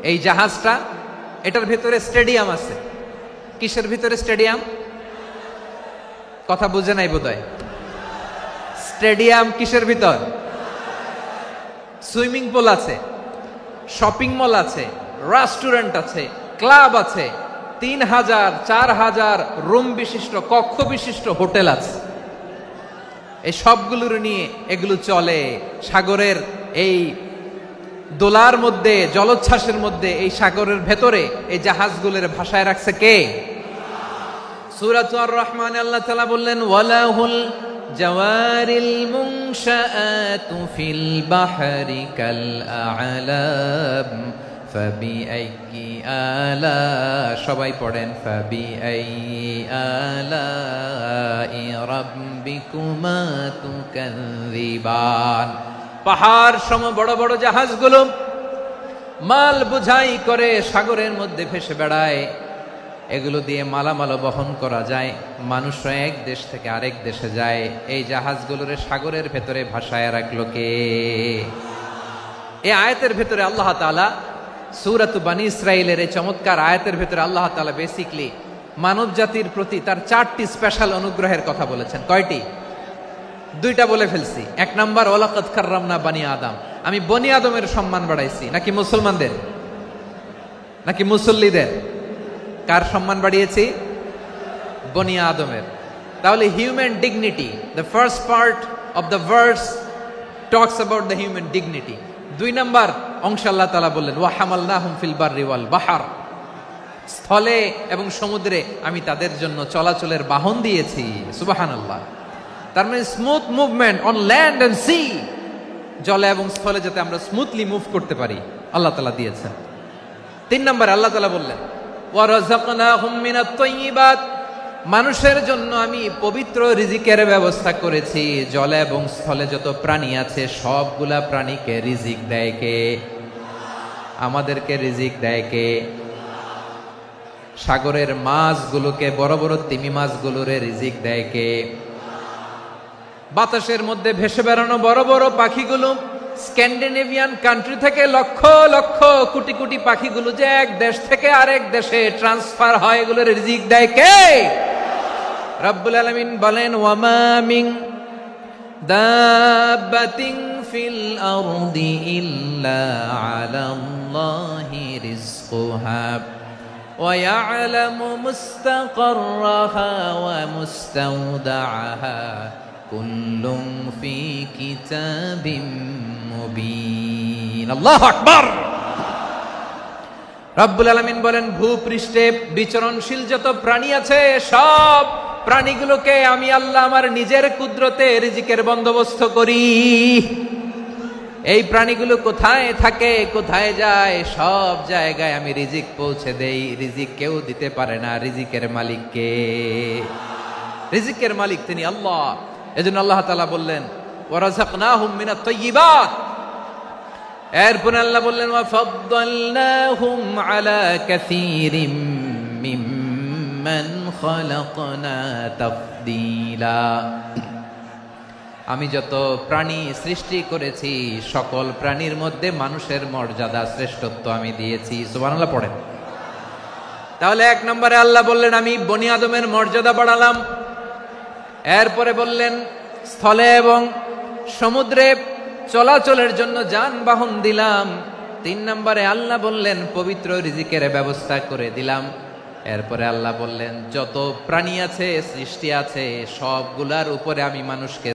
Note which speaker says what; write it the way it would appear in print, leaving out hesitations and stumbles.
Speaker 1: এই জাহাজটা, এটার ভিতরে স্টেডিয়াম আছে। কিসের ভিতরে স্টেডিয়াম? কথা বুঝে নাই বোধহয়। স্টেডিয়াম কিসের ভিতর? সুইমিং পুল আছে, শপিং মল আছে, রেস্টুরেন্ট আছে, ক্লাব আছে, 3000 4000 রুম বিশিষ্ট, কক্ষ বিশিষ্ট হোটেল আছে। এই সবগুলোর নিয়ে এগুলো চলে সাগরের এই দোলার মধ্যে, জলোচ্ছ্বাসের মধ্যে। এই সাগরের ভেতরে এই জাহাজগুলোর ভাষায় রাখছে কে? সূরা আর রহমানে আল্লাহ তাআলা বললেন, ওয়ালাহুল জাওয়ারিল মুনশাআতু ফিল বাহরি কাল আ'লাম ফাবিআইয়ি আলা, সবাই পড়েন, ফাবিআইয়ি আলাই রাব্বিকুমা তুকাযযিবান। পাহাড় সম বড় বড় জাহাজগুলো মাল বোঝাই করে সাগরের মধ্যে ভেসে বেড়ায়। এগুলো দিয়ে মালামাল বহন করা যায়, মানুষরা এক দেশ থেকে আরেক দেশে যায়। এই জাহাজগুলোর সাগরের ভেতরে ভাসায় রাখলো কে? এই আয়াতের ভেতরে আল্লাহ তাআলা সূরাত বানী ইসরাঈলের এই চমৎকার আয়াতের ভেতরে আল্লাহ তাআলা বেসিক্যালি মানব জাতির প্রতি তার 4টি স্পেশাল অনুগ্রহের কথা বলেছেন। কয়টি? 2টা বলে ফেলছি। 1 নাম্বার, ওয়ালাকাদ কাররামনা বানি আদম, আমি বনি আদমের সম্মান বাড়াইছি। নাকি মুসলমানদের? নাকি মুসল্লিদের? কার সম্মান বাড়িয়েছি? বনি আদমের। তাহলে human dignity, the first part of the verse talks about the human dignity. 2 number অংশে আল্লাহ তাআলা বললেন, ওয়া হামালনাহুম ফিল বাররি ওয়াল বাহর, স্থলে এবং সমুদ্রে আমি তাদের জন্য চলাচলের বাহন দিয়েছি। সুবহানাল্লাহ। তার মানে smooth movement on land and sea, জলে এবং স্থলে যাতে আমরা স্মুথলি মুভ করতে পারি আল্লাহ তাআলা দিয়েছেন। 3 নম্বরে আল্লাহ তাআলা বললেন, ওয়া রাযাকনাহুম মিনাত তাইয়্যিবাত, মানুষের জন্য আমি পবিত্র রিজিকের ব্যবস্থা করেছি। জলে এবং স্থলে যত প্রাণী আছে সবগুলা প্রাণীকে রিজিক দেয় কে? আমাদেরকে রিজিক দেয় কে? সাগরের মাছগুলোকে, বড় বড় তিমি মাছগুলোরে রিজিক দেয় কে? বাতাসের মধ্যে ভেসে বেড়ানো বড় বড় পাখিগুলো, স্ক্যান্ডিনেভিয়ান কান্ট্রি থেকে লক্ষ লক্ষ কোটি কোটি পাখিগুলো যে এক দেশ থেকে আরেক দেশে ট্রান্সফার হয়, এগুলোর রিজিক দেয় কে? রব্বুল আলামিন বলেন, ওয়ামা মিন দাব্বাতিন ফিল আরদি ইল্লা আলাল্লাহি রিজকুহা ওয়া ইয়ালামু মুস্তাকাররাহা ওয়া মুস্তাওদাআহা কুল্লুম ফি কিতাবিম মুবিন। আল্লাহু আকবার। রব্বুল আলামিন বলেন, ভূপৃষ্ঠে বিচরণশীল যত প্রাণী আছে সব প্রাণীগুলোকে আমি আল্লাহ আমার নিজের কুদরতে রিজিকের বন্দোবস্ত করি। এই প্রাণীগুলো কোথায় থাকে, কোথায় যায়, সব জায়গায় আমি রিজিক পৌঁছে দেই। রিজিক কেউ দিতে পারে না, রিজিকের মালিক কে? রিজিকের মালিক তিনি আল্লাহ। এজন্য আল্লাহ তাআলা বললেন, ওয়া রাযাকনাহুম মিনাত তাইয়্যিবাত। এরপর আল্লাহ বললেন, ওয়া ফাদ্দালনাহুম আলা কাসীরিম মিম্মান খালাকনা তাফদীলা। আমি যত প্রাণী সৃষ্টি করেছি সকল প্রাণীর মধ্যে মানুষের মর্যাদা, শ্রেষ্ঠত্ব আমি দিয়েছি। সুবহানাল্লাহ পড়েন। তাহলে 1 নম্বরে আল্লাহ বললেন, আমি বনি আদমের মর্যাদা বাড়ালাম। এরপরে বললেন, স্থলে এবং সমুদ্রে চলাচলের জন্য যানবাহন দিলাম। 3 নম্বরে আল্লাহ বললেন, পবিত্র রিজিকের ব্যবস্থা করে দিলাম। এরপরে আল্লাহ বললেন, যত প্রাণী আছে, সৃষ্টি আছে, সবগুলার উপরে আমি মানুষকে